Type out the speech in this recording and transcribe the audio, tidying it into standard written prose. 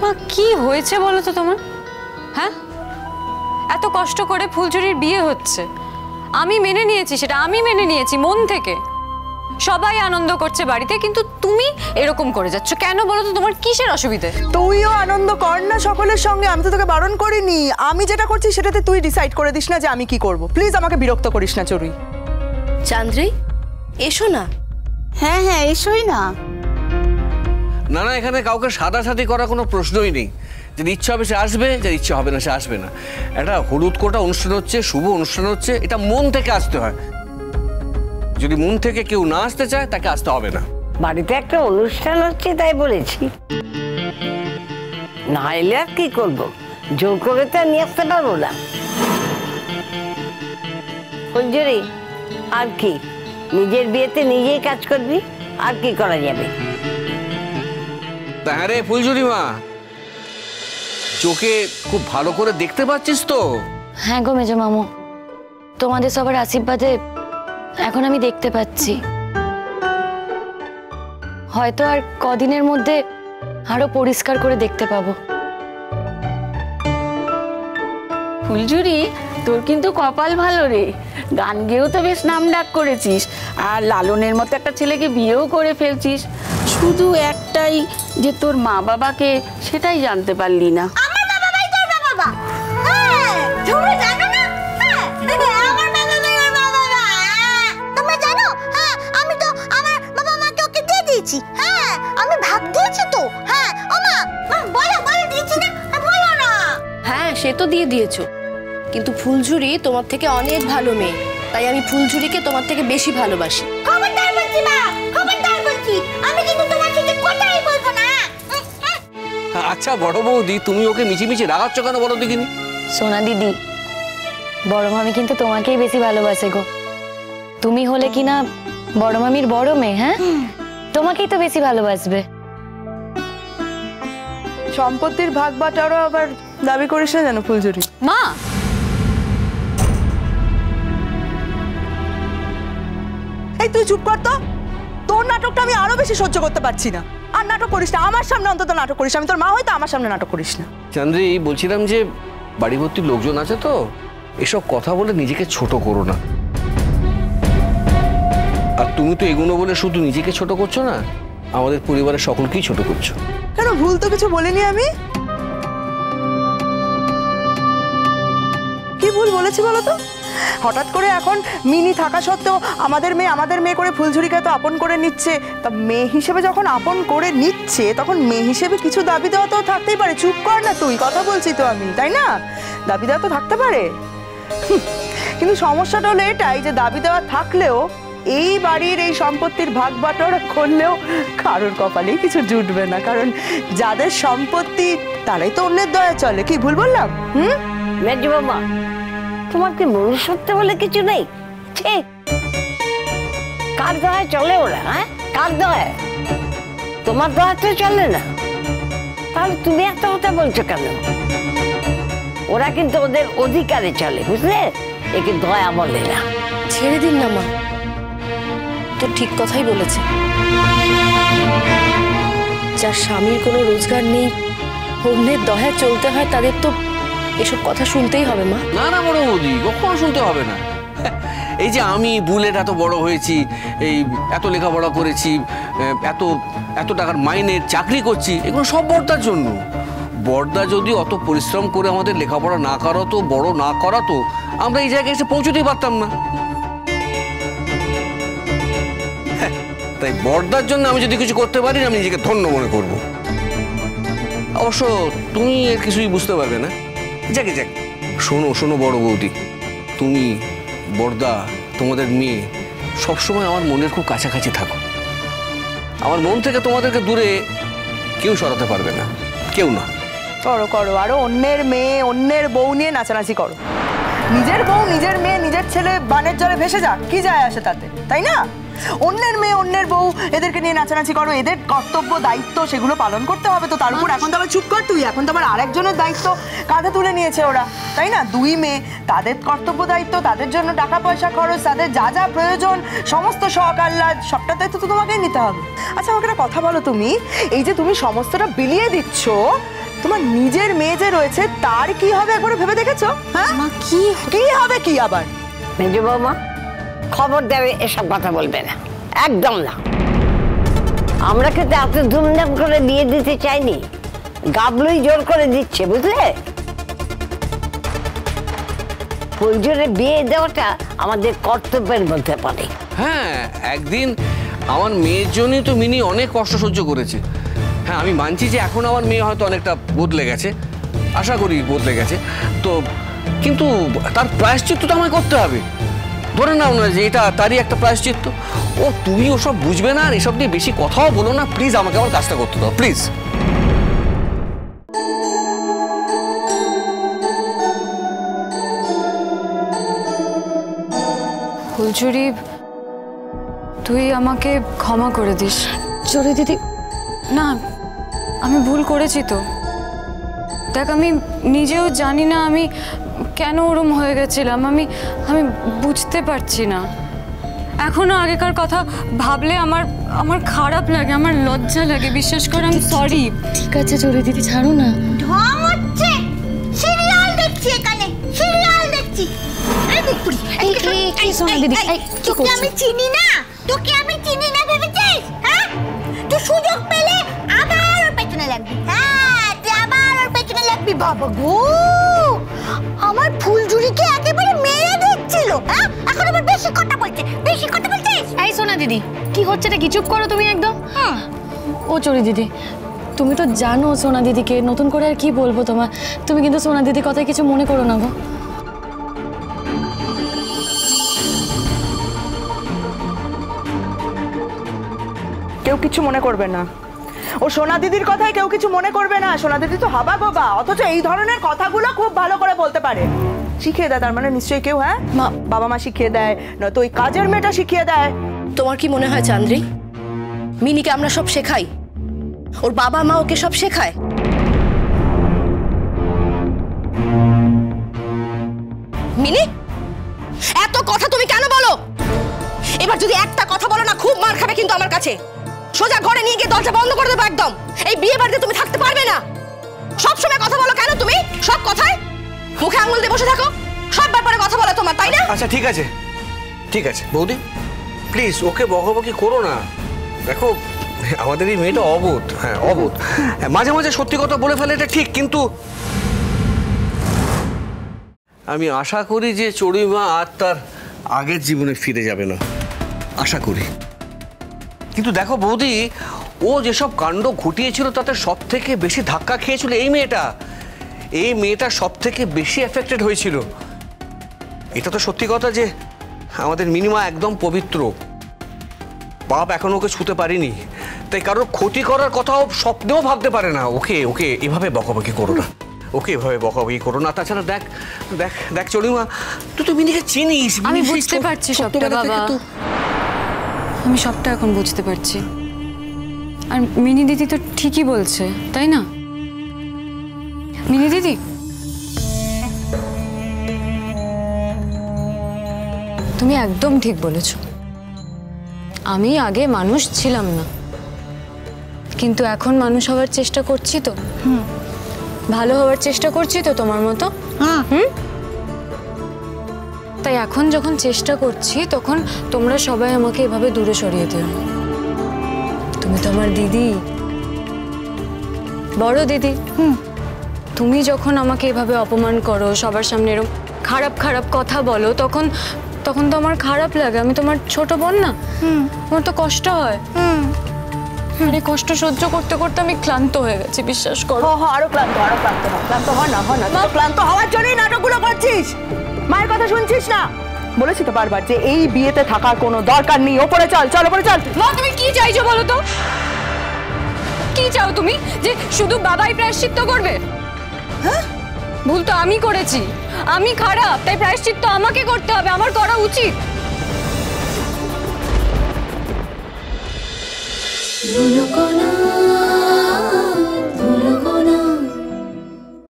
মা কি হয়েছে বলো তো তোমার? হ্যাঁ, এত কষ্ট করে ফুলঝুরির বিয়ে হচ্ছে, আমি মেনে নিয়েছি, সেটা আমি মেনে নিয়েছি মন থেকে। সবাই আনন্দ করছে বাড়িতে, কিন্তু তুমি এরকম করে যাচ্ছ কেন বলো তো? তোমার কিসের অসুবিধে? তুইও আনন্দ কর না সকলের সঙ্গে, আমি তো তোকে বারণ করিনি। আমি যেটা করছি সেটাতে তুই ডিসাইড করে দিস না যে আমি কি করব। প্লিজ আমাকে বিরক্ত করিস না চড়ুই। চান্দ্রি, এসো না। হ্যাঁ হ্যাঁ, এসোই না। না না, এখানে কাউকে সাদাসাদি করার কোনো প্রশ্নই নেই। যদি ইচ্ছা হবে সে আসবে, যার ইচ্ছা হবে না সে আসবে না। একটা হলুদ কোটা অনুষ্ঠান হচ্ছে, শুভ অনুষ্ঠান হচ্ছে, এটা মন থেকে আসতে হয়। যদি মন থেকে কেউ না আসতে চায় তাকে আসতে হবে না। বাড়িতে একটা অনুষ্ঠান হচ্ছে তাই বলেছি, না এলে আর কি করবো, জোর করে তো নিয়ে আসতে পারবো না। ফুলঝুরি, আর কি নিজের বিয়েতে নিজেই কাজ করবি, আর কি করা যাবে? হ্যাঁ রে ফুলঝুরি মা, চোখে খুব ভালো করে দেখতে পাচ্ছিস তো? হ্যাঁ গো মেজো মামু, তোমাদের সবার আশীর্বাদে এখন আমি দেখতে পাচ্ছি। হয়তো আর কদিনের মধ্যে আরো পরিষ্কার করে দেখতে পাবো। ফুলঝুরি, তোর কিন্তু কপাল ভালো রে, গান গেয়েও তো বেশ নাম ডাক করেছিস, আর লালনের মতো একটা ছেলেকে বিয়েও করে ফেলছিস। শুধু একটাই যে তোর মা বাবাকে সেটাই জানতে পারলি না। আমার মা বাবাই তোর মা বাবা। হ্যাঁ, তোমরা জানো না? হ্যাঁ, আমার মা বাবাই ওর মা বাবা। তোমরা জানো? হ্যাঁ, আমি তো আমার বাবা মাকে ওকে দিয়ে দিয়েছি। হ্যাঁ, আমি ভাগ দিয়েছি তো। হ্যাঁ, ও মা, বলো বলো, দিয়েছি না? বলো না। হ্যাঁ, সে তো দিয়ে দিয়েছো, কিন্তু ফুলঝুরি তোমার থেকে অনেক ভালো মেয়ে, তাই আমি ফুলঝুরিকে তোমার থেকে বেশি ভালোবাসি। খবরদার বলছি মা, খবরদার বলছি, আমি কিন্তু তোমার সাথে কথাই বলবো না। আচ্ছা বড় বৌদি, তুমি ওকে মিছিমিছি রাগাচ্ছ কেন বলো দেখিনি? সোনা দিদি, বড় মামি কিন্তু তোমাকেই বেশি ভালোবাসে গো। তুমি হলে কিনা বড় মামির বড় মেয়ে, হ্যাঁ তোমাকেই তো বেশি ভালোবাসবে। সম্পত্তির ভাগ বাটারও আবার দাবি করিস না জানো ফুলঝুরি। মা, এই তুই চুপ কর তো, তোর নাটকটা আমি আরো বেশি সহ্য করতে পারছি না। আর নাটক করিস না আমার সামনে, অন্তত নাটক করিস। আমি তোর মা হয়তো আমার সামনে নাটক করিস না। চান্দ্রি, বলছিলাম যে বাড়ি ভর্তি লোকজন আছে তো, এসব কথা বলে নিজেকে ছোট করো না। আর তুমি তো এগুলো বলে শুধু নিজেকে ছোট করছো না, আমাদের পরিবারের সকলকেই ছোট করছো। কেন, ভুল তো কিছু বলিনি আমি। কি ভুল বলেছি বলো তো? হঠাৎ করে এখন মিনি থাকা সত্ত্বেও আমাদের মেয়ে করে ফুলঝুরিকে তো আপন করে নিচ্ছে। তা মেয়ে হিসেবে যখন আপন করে নিচ্ছে, তখন মেয়ে হিসেবে কিছু দাবি দেওয়া তো থাকতেই পারে। চুপ কর না তুই, কথা বলছি তো আমি, তাই না? দাবি দেওয়া তো থাকতে পারে। কিন্তু সমস্যাটা হলো এটাই যে দাবি দেওয়া থাকলেও এই বাড়ির এই সম্পত্তির ভাগ বাটোয়ারা করলেও কারোর কপালেই কিছু জুটবে না। কারণ যাদের সম্পত্তি তারাই তো অন্যের দয়া চলে। কি ভুল বললাম? মেজো বাবা, তোমার কি মনুষ্যত্ব বলে কিছু নেই? ঠিক, কার দয়ায় চলে ওরা? হ্যাঁ, কার দয়ায়? তোমার দয়া তো চলে না, তাহলে তুমি একটা কথা বলছো কেন? ওরা কিন্তু ওদের অধিকারে চলে, বুঝলে? একে দয়া বলে না। ছেড়ে দিন না মা, তো ঠিক কথাই বলেছে। যার স্বামীর কোনো রোজগার নেই, অন্যের দয়ায় চলতে হয়, তাদের তো এসব কথা শুনতেই হবে মা। না না বড় বৌদি, কখনো শুনতে হবে না। এই যে আমি বুলেট এত বড় হয়েছি, এই এত লেখাপড়া করেছি, এত এত টাকার মাইনের চাকরি করছি, এগুলো সব বড়দার জন্য। বড়দা যদি অত পরিশ্রম করে আমাদের লেখাপড়া না করাতো, বড় না করাতো, আমরা এই জায়গায় এসে পৌঁছতেই পারতাম না। তাই বড়দার জন্য আমি যদি কিছু করতে পারি, আমি নিজেকে ধন্য মনে করব। অবশ্য তুমি এর কিছুই বুঝতে পারবে না। যাকে যাক, শোনো শোনো বড় বৌদি, তুমি, বড়দা, তোমাদের মেয়ে সবসময় আমার মনের খুব কাছাকাছি থাকো। আমার মন থেকে তোমাদেরকে দূরে কেউ সরাতে পারবে না, কেউ না। করো করো, আরো অন্যের মেয়ে অন্যের বউ নিয়ে নাচানাচি করো। নিজের বউ, নিজের মেয়ে, নিজের ছেলে বানের জলে ভেসে যাক, কি যায় আসে তাতে, তাই না? অন্যের মেয়ে অন্যের বউ, এদেরকে নিয়ে নাচানাচি করো। এদের কর্তব্য দায়িত্ব সেগুলো পালন করতে হবে তো। তার উপর এখন তো আবার চুপ কর তুই, এখন তো আবার আরেকজনের দায়িত্ব কাঁধে তুলে নিয়েছে ওরা, তাই না? দুই মেয়ে, তাদের কর্তব্য দায়িত্ব, তাদের জন্য টাকা পয়সা খরচ, তাদের যা যা প্রয়োজন, সমস্ত শখ আহ্লাদ, সবটা দায়িত্ব তো তোমাকেই নিতে হবে। আচ্ছা আমাকে একটা কথা বলো, তুমি এই যে তুমি সমস্তটা বিলিয়ে দিচ্ছ, তোমার নিজের মেয়ে যে রয়েছে তার কি হবে একবার ভেবে দেখেছো? হ্যাঁ, মা কি কি হবে কি আবার? মেজো বৌমা, খবর দেবে এসব কথা বলবে না, একদম না। আমরা কিন্তু এত ধুমধাম করে বিয়ে দিতে চাইনি, গাবলুই জোর করে দিচ্ছে, বুঝলে? ফুলঝুরে বিয়ে দেওয়াটা আমাদের কর্তব্যের মধ্যে পড়ে। হ্যাঁ, একদিন আমার মেয়ের জন্যই তো মিনি অনেক কষ্ট সহ্য করেছে। হ্যাঁ, আমি মানছি যে এখন আমার মেয়ে হয়তো অনেকটা বদলে গেছে, আশা করি বদলে গেছে তো, কিন্তু তার প্রায়শ্চিত্ত তো আমায় করতে হবে। ধরে নাও না যে এটা তারই একটা প্রায়শ্চিত্ত। ও তুমি ওসব বুঝবে না, আর এসব নিয়ে বেশি কথাও বলো না প্লিজ, আমাকে আমার কাজটা করতে দাও প্লিজ। ফুলঝুরি, তুই আমাকে ক্ষমা করে দিস। চড়ুই দিদি, না, আমি ভুল করেছি তো। দেখ, আমি নিজেও জানি না আমি কেন ওরম হয়ে গেছিলাম। আমি বুঝতে পারছি না। এখনো আগেকার কথা ভাবলে আমার আমার খারাপ লাগে, আমার লজ্জা লাগে, বিশ্বাস করে। আমি সরি। ঠিক আছে চড়ুই দিদি, ছাড়ো না। ঢং হচ্ছে, সিরিয়াল দেখছি এখানে, সিরিয়াল দেখছি। এই বুকুরি, কি সোনা দিদি, কি তোকে করছো? আমি চিনি না, তোকে আমি চিনি না ভেবেছিস? হ্যাঁ, তুই সুযোগ পেলে আবার ওর পেছনে লাগবি। হ্যাঁ, তুই আবার ওর পেছনে লাগবি। বাবা গো, আমার ফুলঝুরিকে একেবারে মেরে দিচ্ছিল। হ্যাঁ, এখন আবার বেশি কথা বলছে, বেশি কথা বলছিস। এই সোনা দিদি, কি হচ্ছে এটা? কি চুপ করো তুমি একদম। ও চড়ুই দিদি, তুমি তো জানো সোনা দিদিকে, নতুন করে আর কি বলবো তোমার। তুমি কিন্তু সোনা দিদির কথায় কিছু মনে করো না গো। কেউ কিছু মনে করবে না। ও সোনা দিদির কথায় কেউ কিছু মনে করবে না। সোনা দিদি তো হাবা গোবা, অথচ এই ধরনের কথাগুলো খুব ভালো করে বলতে পারে। শিখিয়ে দেয় তার মানে নিশ্চয়ই কেউ। হ্যাঁ, বাবা মা শিখিয়ে দেয়, নয়তো ওই কাজের মেয়েটা শিখিয়ে দেয়। তোমার কি মনে হয় চান্দ্রি, মিনিকে আমরা সব শেখাই? ওর বাবা মা ওকে সব শেখায়? মিনি, এত কথা তুমি কেন বলো? এবার যদি একটা কথা বলো না, খুব মার খাবে কিন্তু আমার কাছে। সোজা ঘরে নিয়ে গিয়ে দরজা বন্ধ করে দেবো একদম। এই বিয়ে বাড়িতে তুমি থাকতে পারবে না। সব সময় কথা বলো কেন তুমি? সব কথায় মুখে আঙুল দিয়ে বসে থাকো, সব ব্যাপারে কথা বলো তোমার, তাই না? আচ্ছা ঠিক আছে, ঠিক আছে বৌদি, প্লিজ ওকে বকাবকি করো না। দেখো, আমাদের এই মেয়েটা অবোধ। হ্যাঁ, অবোধ। মাঝে মাঝে সত্যি কথা বলে ফেলে, এটা ঠিক, কিন্তু আমি আশা করি যে চড়ুই মা আর তার আগের জীবনে ফিরে যাবে না, আশা করি। কিন্তু দেখো বৌদি, ও যেসব কাণ্ড ঘটিয়েছিল তাতে সব থেকে বেশি ধাক্কা খেয়েছিল এই মেয়েটা। এই মেয়েটা সব থেকে বেশি এফেক্টেড হয়েছিল। এটা তো সত্যি কথা যে আমাদের মিনিমা একদম পবিত্র, বাপ এখন ওকে ছুতে পারিনি, তাই কারোর ক্ষতি করার কথাও স্বপ্নেও ভাবতে পারে না। ওকে ওকে এভাবে বকাবকি করো না, ওকে এভাবে বকাবকি করো না। তাছাড়া দেখ দেখ দেখ চড়ুইমা, তুই তো মিনিকে চিনিস। আমি বুঝতে পারছি সবটা বাবা, আমি সবটা এখন বুঝতে পারছি। আর মিনি দিদি তো ঠিকই বলছে, তাই না? মিনি দিদি, তুমি একদম ঠিক বলেছ। আমি আগে মানুষ ছিলাম না, কিন্তু এখন মানুষ হওয়ার চেষ্টা করছি তো। ভালো হওয়ার চেষ্টা করছি তো তোমার মতো। তাই এখন যখন চেষ্টা করছি, তখন তোমরা সবাই আমাকে এভাবে দূরে সরিয়ে দিও। তুমি তো আমার দিদি, বড় দিদি। তুমি যখন আমাকে এভাবে অপমান করো, সবার সামনে এরকম খারাপ খারাপ কথা বলো, তখন তখন তো আমার খারাপ লাগে। আমি তোমার ছোট বোন না, আমার তো কষ্ট হয়। আর এই কষ্ট সহ্য করতে করতে আমি ক্লান্ত হয়ে গেছি, বিশ্বাস করো। আরো ক্লান্ত, আরো ক্লান্ত। ক্লান্ত হয় না, হয় না। তুই তো ক্লান্ত হওয়ার জন্যই নাটকগুলো করছিস। মায়ের কথা শুনছিস না? বলেছি তো বারবার যে এই বিয়েতে থাকার কোনো দরকার নেই। ওপরে চল, চল ওপরে চল। মা, তুমি কি চাইছো বলো তো? কি চাও তুমি? যে শুধু বাবাই প্রায়শ্চিত্ত করবে? হ্যাঁ, ভুল তো আমি করেছি, আমি খারাপ, তাই প্রায়শ্চিত্ত আমাকে করতে হবে, আমার করা উচিত। ভুলো কোনা